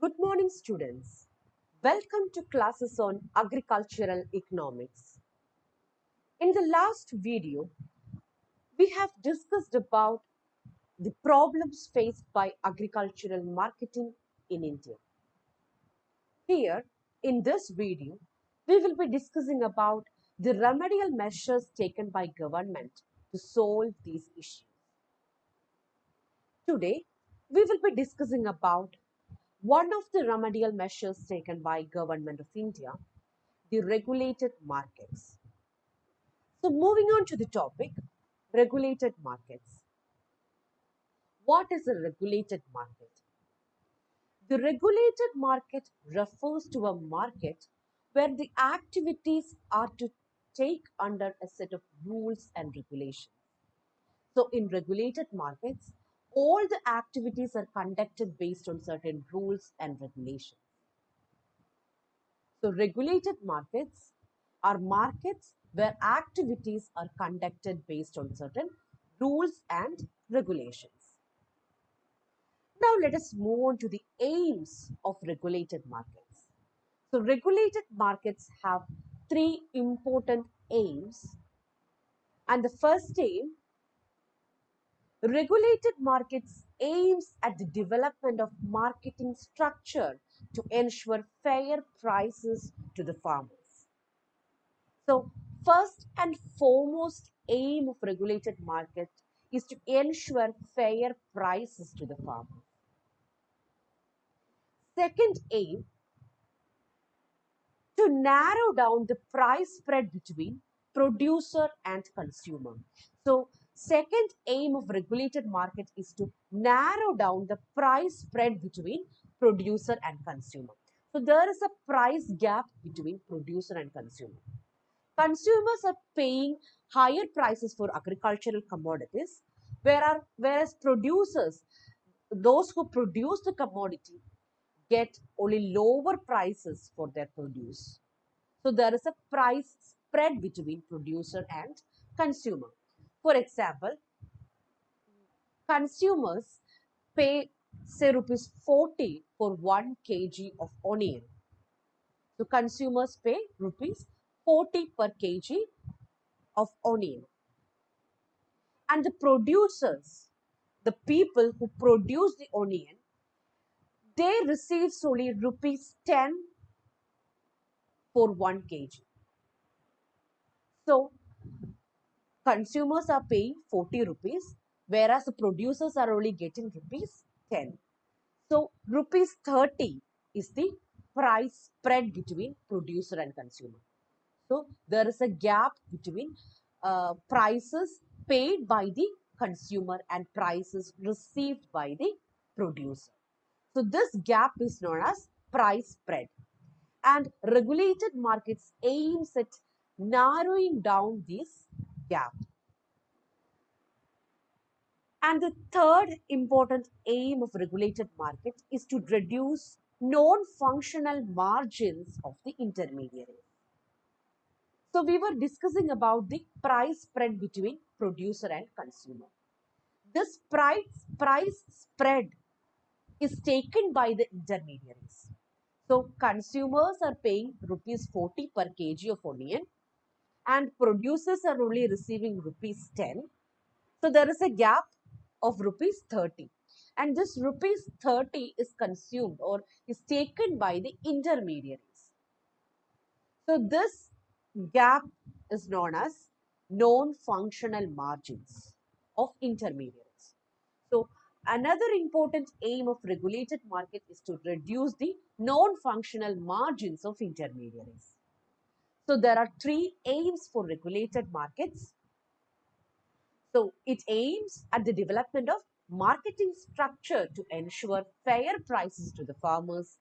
Good morning, students. Welcome to classes on agricultural economics. In the last video, we have discussed about the problems faced by agricultural marketing in India. Here, in this video, we will be discussing about the remedial measures taken by government to solve these issues. Today, we will be discussing about one of the remedial measures taken by Government of India, the regulated markets. So moving on to the topic, regulated markets. What is a regulated market? The regulated market refers to a market where the activities are to take under a set of rules and regulations. So in regulated markets, all the activities are conducted based on certain rules and regulations. So regulated markets are markets where activities are conducted based on certain rules and regulations. Now let us move on to the aims of regulated markets. So regulated markets have three important aims. And the first aim, regulated markets aims at the development of marketing structure to ensure fair prices to the farmers. So, first and foremost aim of regulated market is to ensure fair prices to the farmer. Second aim, to narrow down the price spread between producer and consumer. So, second aim of regulated market is to narrow down the price spread between producer and consumer. So, there is a price gap between producer and consumer. Consumers are paying higher prices for agricultural commodities, whereas producers, those who produce the commodity, get only lower prices for their produce. So there is a price spread between producer and consumer. For example, consumers pay say rupees 40 for 1 kg of onion. So consumers pay rupees 40 per kg of onion. And the producers, the people who produce the onion, they receive only rupees 10 for 1 kg. So consumers are paying 40 rupees, whereas the producers are only getting rupees 10. So rupees 30 is the price spread between producer and consumer. So there is a gap between prices paid by the consumer and prices received by the producer. So this gap is known as price spread. And regulated markets aims at narrowing down this gap. And the third important aim of regulated market is to reduce non-functional margins of the intermediary. So we were discussing about the price spread between producer and consumer. This price spread is taken by the intermediaries. So consumers are paying rupees 40 per kg of onion and producers are only receiving rupees 10. So there is a gap of rupees 30. And this rupees 30 is consumed or is taken by the intermediaries. So this gap is known as non-functional margins of intermediaries. So another important aim of regulated market is to reduce the non-functional margins of intermediaries. So there are three aims for regulated markets. So it aims at the development of marketing structure to ensure fair prices to the farmers,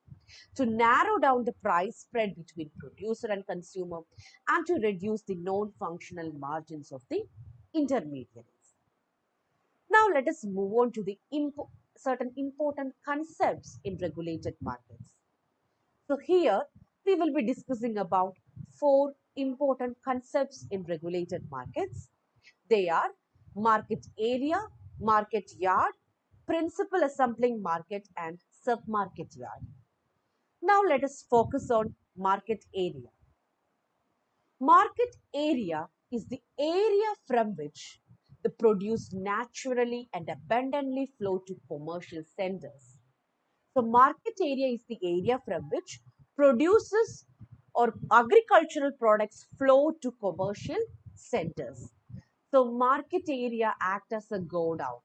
to narrow down the price spread between producer and consumer, and to reduce the non-functional margins of the intermediaries. Now let us move on to the certain important concepts in regulated markets. So here we will be discussing about four important concepts in regulated markets. They are market area, market yard, principal assembling market and sub-market yard. Now let us focus on market area. Market area is the area from which the produce naturally and abundantly flow to commercial centers. So market area is the area from which produces or agricultural products flow to commercial centers. So market area act as a go down,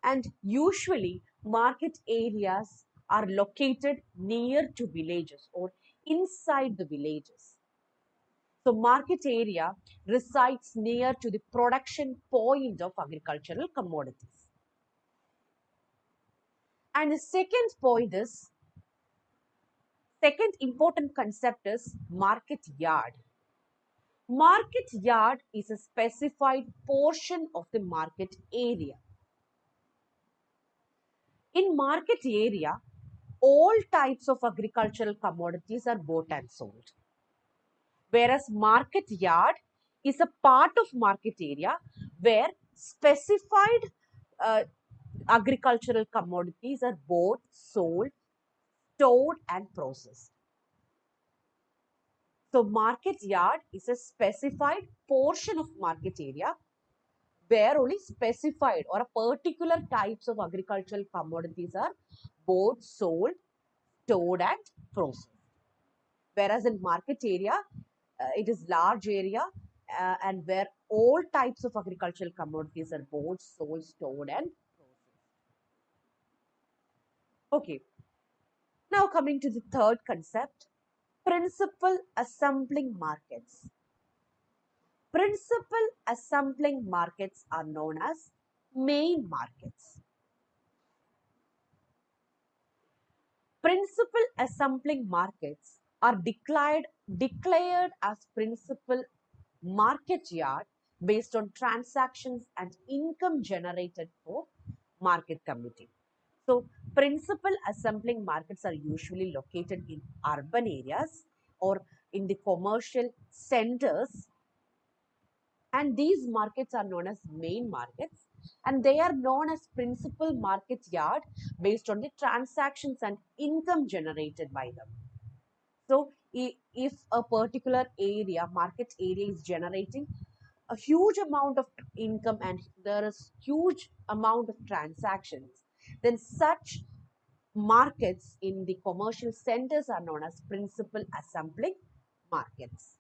and usually market areas are located near to villages or inside the villages. So market area resides near to the production point of agricultural commodities. And the second important concept is market yard. Market yard is a specified portion of the market area. In market area, all types of agricultural commodities are bought and sold. Whereas market yard is a part of market area where specified uh, agricultural commodities are bought, sold, stored and processed. So market yard is a specified portion of market area where only specified or a particular types of agricultural commodities are bought, sold, stored and processed. Whereas in market area, it is large area and where all types of agricultural commodities are bought, sold, stored and processed. Okay, now coming to the third concept, principal assembling markets. Principal assembling markets are known as main markets. Principal assembling markets are declared as principal market yard based on transactions and income generated for market committee. So principal assembling markets are usually located in urban areas or in the commercial centers, and these markets are known as main markets, and they are known as principal market yard based on the transactions and income generated by them. So if a particular area, market area is generating a huge amount of income and there is huge amount of transactions, then such markets in the commercial centers are known as principal assembling markets.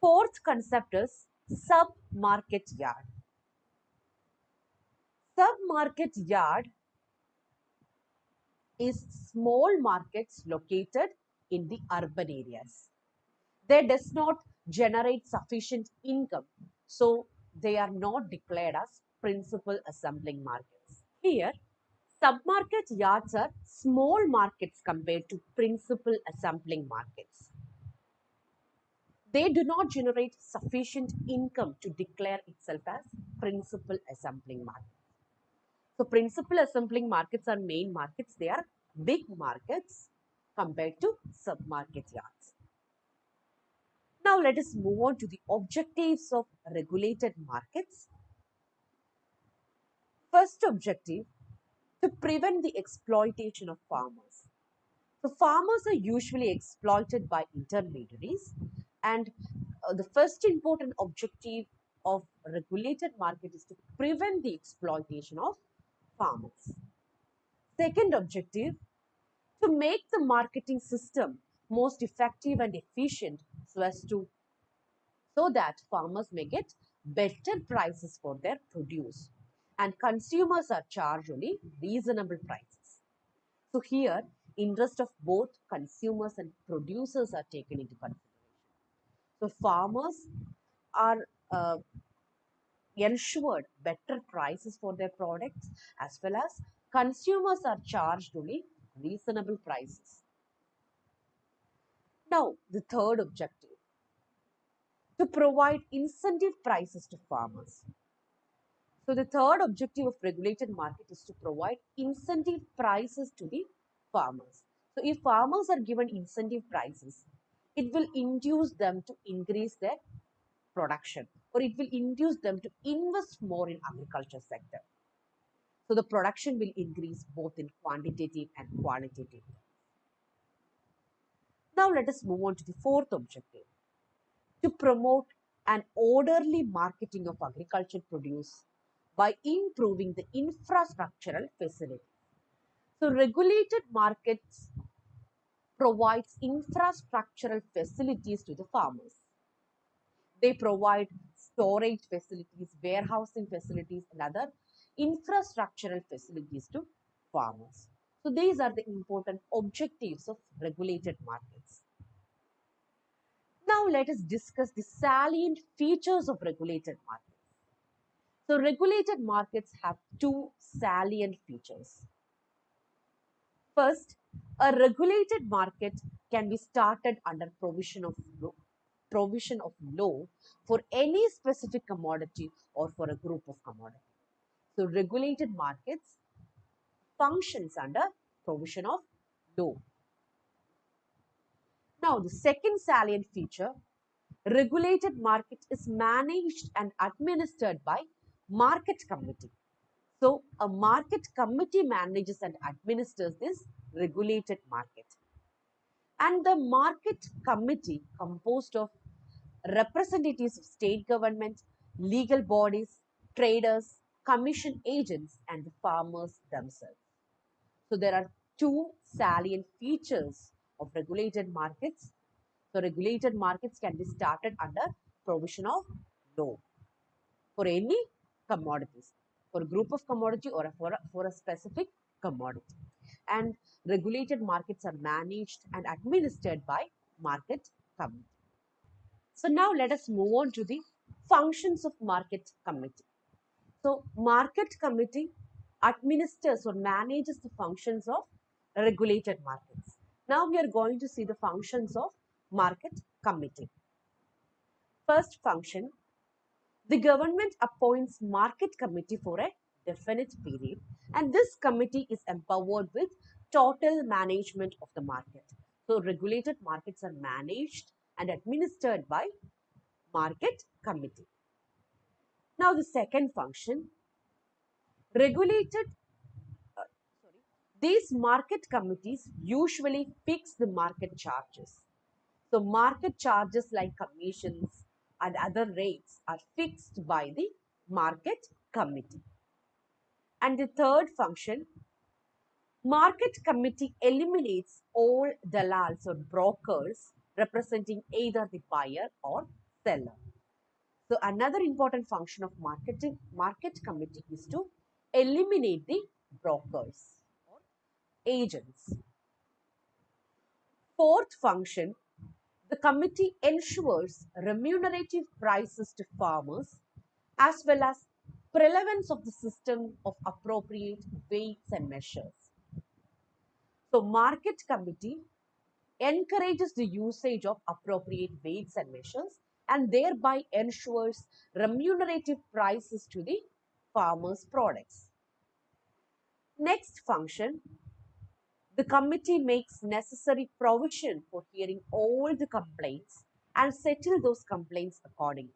Fourth concept is sub-market yard. Sub-market yard is small markets located in the urban areas. They does not generate sufficient income, so they are not declared as principal assembling markets. Here, sub-market yards are small markets compared to principal assembling markets. They do not generate sufficient income to declare itself as principal assembling market. So principal assembling markets are main markets. They are big markets compared to sub-market yards. Now let us move on to the objectives of regulated markets. First objective, to prevent the exploitation of farmers. So farmers are usually exploited by intermediaries, and the first important objective of regulated market is to prevent the exploitation of farmers. Second objective, to make the marketing system most effective and efficient so that farmers may get better prices for their produce and consumers are charged only reasonable prices. So here, interest of both consumers and producers are taken into consideration. So farmers are ensured better prices for their products as well as consumers are charged only reasonable prices. Now, the third objective, to provide incentive prices to farmers. So the third objective of regulated market is to provide incentive prices to the farmers. So if farmers are given incentive prices, it will induce them to increase their production or it will induce them to invest more in agriculture sector. So the production will increase both in quantitative and qualitative. Now let us move on to the fourth objective, to promote an orderly marketing of agricultural produce by improving the infrastructural facilities. So regulated markets provides infrastructural facilities to the farmers. They provide storage facilities, warehousing facilities, and other infrastructural facilities to farmers. So these are the important objectives of regulated markets. Now let us discuss the salient features of regulated markets. So regulated markets have two salient features. First, a regulated market can be started under provision of law for any specific commodity or for a group of commodities. So regulated markets functions under provision of law. Now the second salient feature, regulated market is managed and administered by market committee. So a market committee manages and administers this regulated market. And the market committee composed of representatives of state government, legal bodies, traders, commission agents, and the farmers themselves. So there are two salient features of regulated markets. So regulated markets can be started under provision of law for any commodities, for a group of commodity or for a specific commodity. And regulated markets are managed and administered by market committee. So now let us move on to the functions of market committee. So market committee administers or manages the functions of regulated markets. Now we are going to see the functions of market committee. First function, the government appoints market committee for a definite period, and this committee is empowered with total management of the market. So regulated markets are managed and administered by market committee. Now the second function, regulated sorry, these market committees usually fix the market charges. So market charges like commissions and other rates are fixed by the market committee. And the third function, market committee eliminates all dalals or brokers representing either the buyer or seller. So another important function of market committee is to eliminate the brokers or agents. Fourth function, the committee ensures remunerative prices to farmers as well as prevalence of the system of appropriate weights and measures. So market committee encourages the usage of appropriate weights and measures and thereby ensures remunerative prices to the farmers' products. Next function, the committee makes necessary provision for hearing all the complaints and settle those complaints accordingly.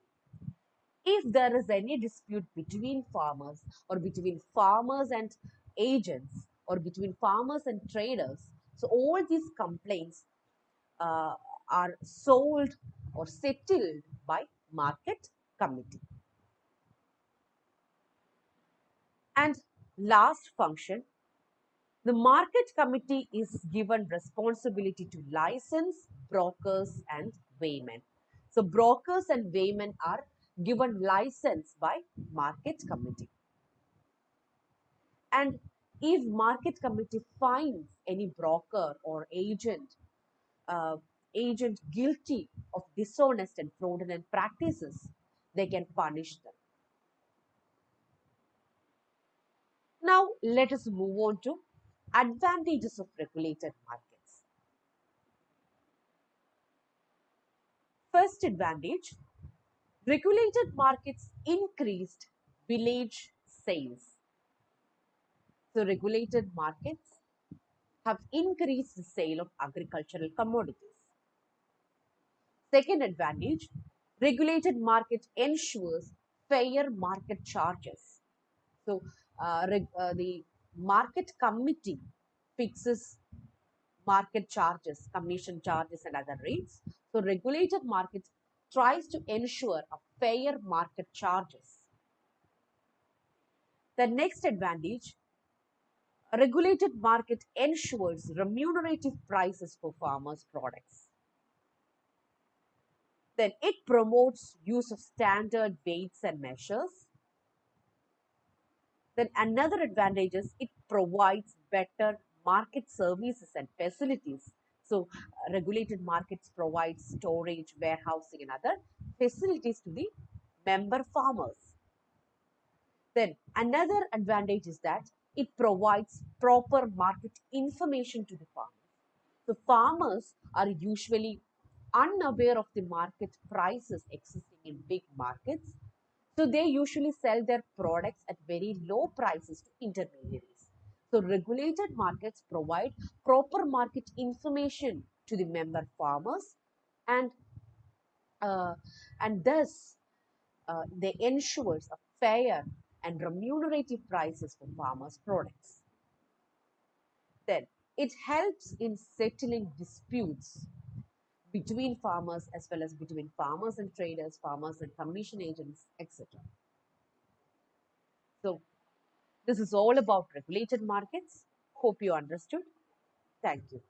If there is any dispute between farmers or between farmers and agents or between farmers and traders, so all these complaints uh, are sold or settled by market committee. And last function, the market committee is given responsibility to license brokers and weighmen. So brokers and weighmen are given license by market committee. And if market committee finds any broker or uh, agent guilty of dishonest and fraudulent practices, they can punish them. Now let us move on to advantages of regulated markets. First advantage, regulated markets increased village sales. So regulated markets have increased the sale of agricultural commodities. Second advantage, regulated market ensures fair market charges. So the market committee fixes market charges, commission charges, and other rates. So, regulated markets tries to ensure a fair market charges. The next advantage, a regulated market ensures remunerative prices for farmers' products. Then it promotes use of standard weights and measures. Then another advantage is it provides better market services and facilities. So regulated markets provide storage, warehousing and other facilities to the member farmers. Then another advantage is that it provides proper market information to the farmers. So farmers are usually unaware of the market prices existing in big markets. So they usually sell their products at very low prices to intermediaries. So regulated markets provide proper market information to the member farmers, and uh, and thus they ensures a fair and remunerative prices for farmers' products. Then it helps in settling disputes between farmers as well as between farmers and traders, farmers and commission agents, etc. So this is all about regulated markets. Hope you understood. Thank you.